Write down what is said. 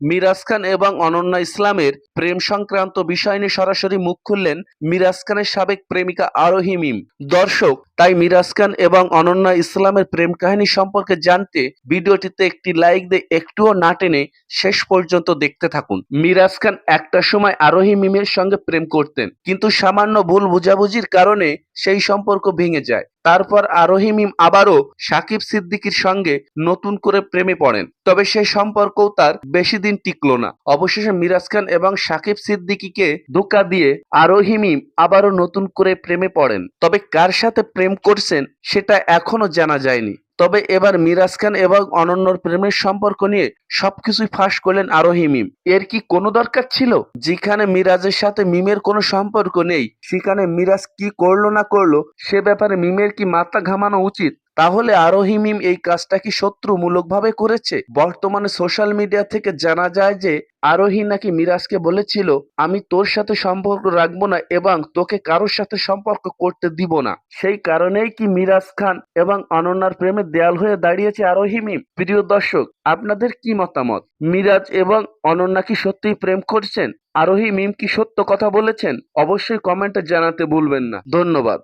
মিরাজ খান এবং অনন্যা ইসলামের প্রেম সংক্রান্ত বিষয় নিয়ে সরাসরি মুখ খুললেন মিরাজ খানের সাবেক প্রেমিকা আরোহী মিম। দর্শক, তাই মিরাজ খান এবং অনন্যা ইসলামের প্রেম কাহিনী সম্পর্কে জানতে ভিডিওটিতে একটি লাইক দিয়ে একটুও না টেনে শেষ পর্যন্ত দেখতে থাকুন। মিরাজ খান একটা সময় আরোহী মিমের সঙ্গে প্রেম করতেন, কিন্তু সামান্য ভুল বোঝাবুঝির কারণে সেই সম্পর্ক ভেঙে যায়। তারপর আরোহী মিম আবারও সাকিব সিদ্দিকীর সঙ্গে নতুন করে প্রেমে পড়েন, তবে সেই সম্পর্কও তার বেশি দিন টিকলো না। অবশেষে মিরাজ খান এবং সাকিব সিদ্দিকীকে ধোঁকা দিয়ে আরোহী মিম আবারও নতুন করে প্রেমে পড়েন, তবে কার সাথে প্রেম করছেন সেটা এখনো জানা যায়নি। তবে এবার মিরাজ খান এবং অনন্যার প্রেমের সম্পর্ক নিয়ে সবকিছুই ফাঁস করলেন আরোহী মিম। এর কি কোনো দরকার ছিল? যেখানে মিরাজের সাথে মিমের কোনো সম্পর্ক নেই, সেখানে মিরাজ কি করলো না করলো সে ব্যাপারে মিমের কি মাথা ঘামানো উচিত? তাহলে আরোহী মিম এই কাজটা কি শত্রুমূলকভাবে করেছে? বর্তমানে সোশ্যাল মিডিয়া থেকে জানা যায় যে আরোহী নাকি মিরাজকে বলেছিল, আমি তোর সাথে সম্পর্ক রাখবো না এবং তোকে কারোর সাথে সম্পর্ক করতে দিব না। সেই কারণেই কি মিরাজ খান এবং অনন্যার প্রেমে দেয়াল হয়ে দাঁড়িয়েছে আরোহী মিম? প্রিয় দর্শক, আপনাদের কি মতামত? মিরাজ এবং অনন্যা কি সত্যিই প্রেম করছেন? আরোহী মিম কি সত্য কথা বলেছেন? অবশ্যই কমেন্টে জানাতে ভুলবেন না। ধন্যবাদ।